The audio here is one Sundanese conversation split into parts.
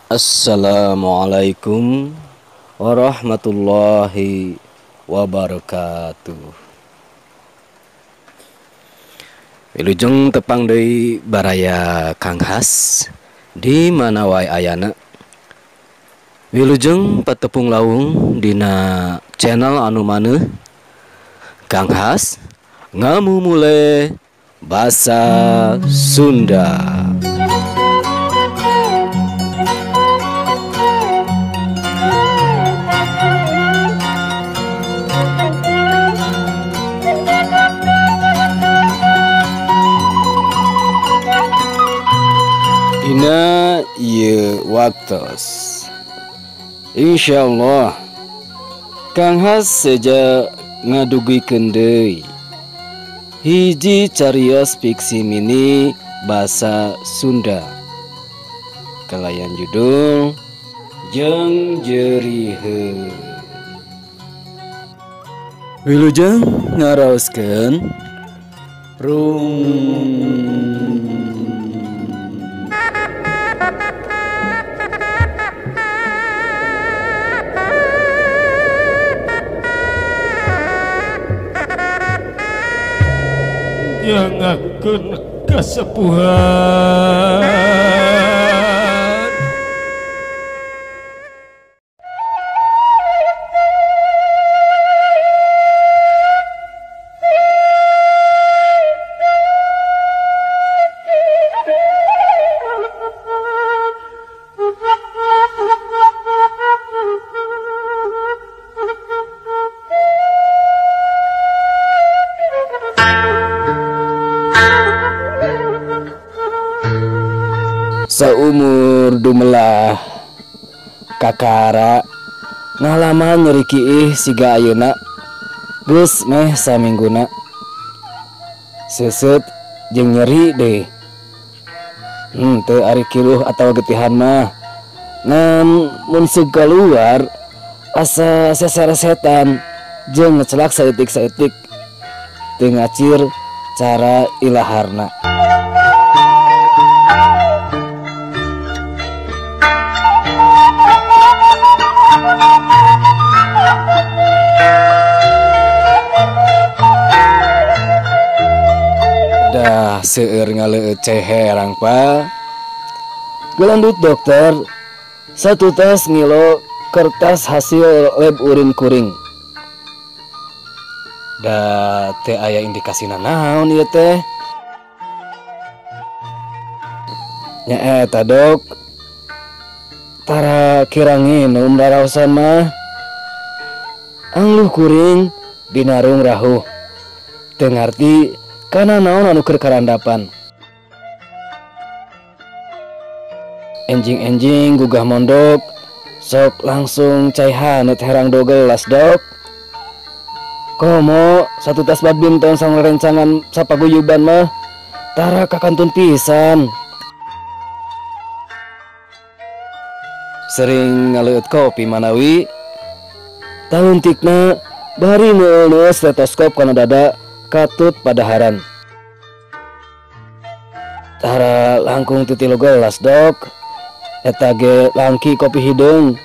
Assalamualaikum warahmatullahi wabarakatuh. Wilujeng tepang deui baraya Kang Has di mana wae ayana. Wilujeng patepung laung dina channel anu maneuh Kang Has ngamumule basa Sunda. Dina ieu waktos insyaallah Kang Has seja ngadugikeun deui hiji cariyos fiksi mini basa Sunda kalayan judul Jeung Jeuriheun. Wilujeng ngaraoskeun rung. Nyangakeun kasepuhan Saumur dumelah kakara ngalaman nyeri kiih siga ayeuna geus meh samingguna seuseut jeung nyeri deui. Teu ari kiluh atawa getihan mah ngan mun seug kaluar asa seseresetan jeung ngecelak saeutik-saeutik teu ngacir cara ilaharna. Dah seueur ngaleueut cehe rangpa gelandut dokter satu tes ngilo kertas hasil lab urin kuring. Da teu aya indikasina naon ieu teh. Nya eta dok, tara kirang nginum raraosan mah angluh kuring binarung rahuh teu ngarti kana naon anu keur karandapan. Enjing-enjing gugah mondok sok langsung cai haneut herang 2 gelas dok. Komo satu tas badminton sang rencangan sapaguyuban mah tara kakantun pisan. Sering ngaleueut kopi manawi tauntikna bari neueul stetoskop kana dada katut padaharan. Tara langkung 3 gelas dok. Eta ge langki kopi hideung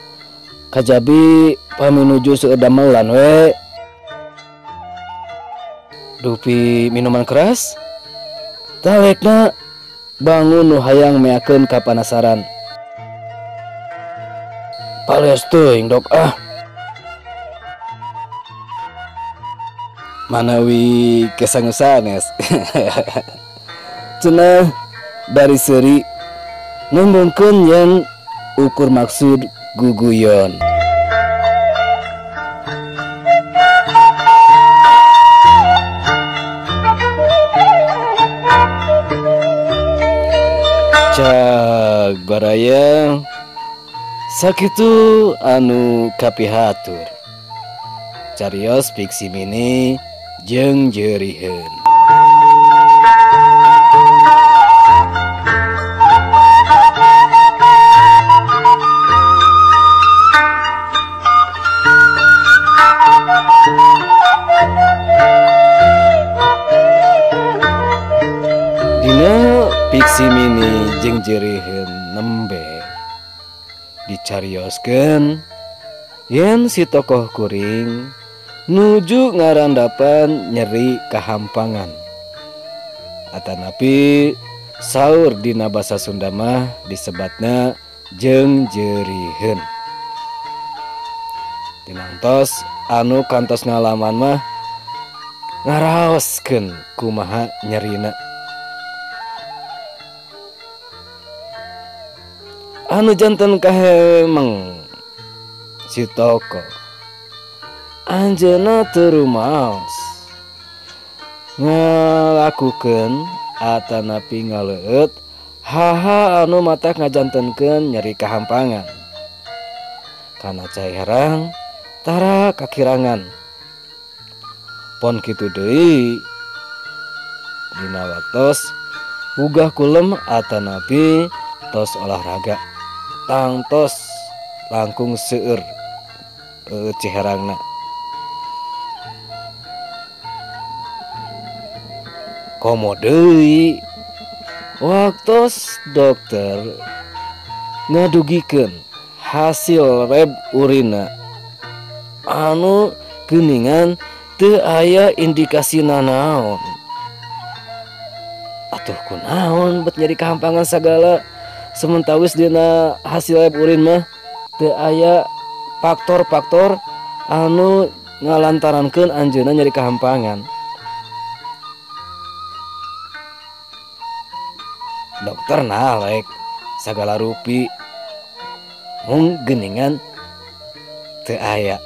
kajabi paminuju seudamelan we. Dupi minuman keras talekna bangun nu hayang meakeun kapanasaran. Pales teuing dok ah. Manawi kesangusanes cenah dari seri ngomongkeun yang ukur maksud guguyon. Cag baraya sakitu anu kapihatur cariyos fiksi mini Jeung Jeuriheun. Dina fiksi mini Jeung Jeuriheun nembe dicarioskeun yen si tokoh kuring nuju ngarandapan nyeri kahampangan. Atanapi saur dina basa Sunda mah disebatna jeung jeriheun. Tinangtos anu kantos ngalaman mah ngaraoskeun kumaha nyerina. Anu janten kahemeng si tokoh anjeunna teu rumaos ngalakukeun atanapi ngaleueut haha anu matak ngajantenkeun nyeri kahampangan. Kana cai herang tara kakirangan. Pon kitu deui dina waktos ugah kulem atanapi tos olahraga tangtos langkung seueur ciherangna. Komo deui waktos dokter ngadugikeun hasil lab urina anu geuningan teu aya indikasi nanaon. Atuh kunaon bet nyeri kahampangan sagala sementawis dina hasil lab urin mah teu aya faktor-faktor anu ngalantarankeun anjeunna nyeri kahampangan. Dokter nalek sagala rupi mung geuningan teu aya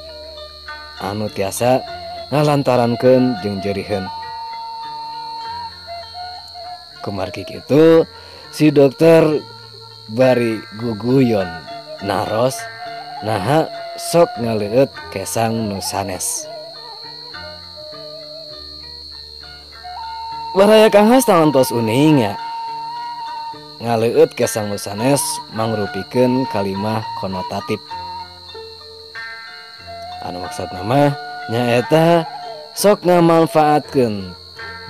anu tiasa ngalantarankeun jeung jeriheun. Kumargi kitu si dokter bari guguyon naros naha sok ngaleueut kesang nu sanes. Baraya Kang Has tantos uning ya. Ngaleueut kesang nu sanes mangrupikeun kalimah konotatif. Anu maksudna mah nyaeta sok ngamanfaatkeun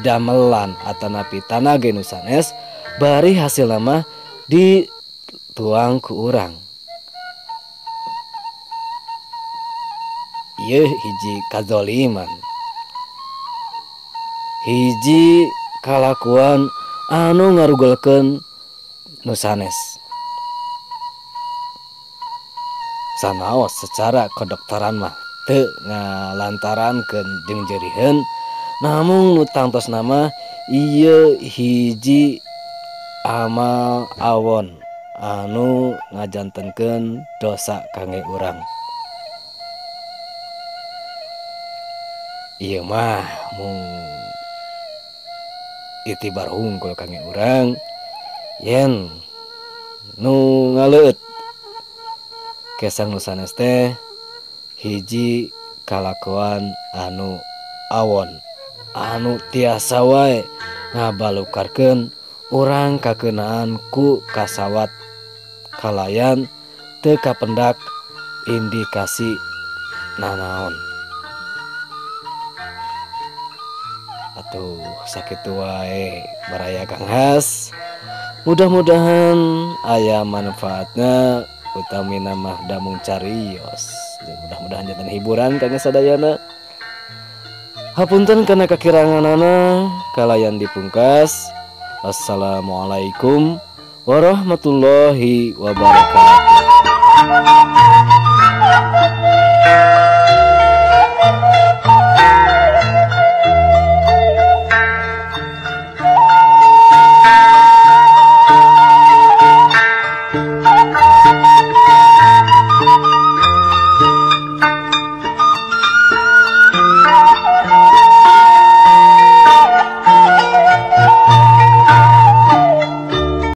damelan atanapi tanaga nu sanes bari hasilna mah dituang ku urang. Ieu hiji kadzaliman. Hiji kalakuan anu ngarugulkeun nu sanes. Sanaos secara kedokteran mah teu ngalantarankeun jeung jeriheun, namun nu tangtosna mah ieu hiji amal awon anu ngajantenkeun dosa kangge urang. Ieu mah mung itibar hungkul kangge urang yen nu ngaleueut kesang nu sanes teh hiji kalakuan anu awon anu tiasa wae ngabalukarkeun urang kakeunaan ku kasawat kalayan teu kapendak indikasi nanaon. Atuh sakitu wae baraya Kang Has. Mudah-mudahan aya manfaatna utamina mah damung carios. Mudah-mudahan janten hiburan kangge sadayana. Hapunten kana kakiranganana kalayan dipungkas. Assalamualaikum warahmatullahi wabarakatuh.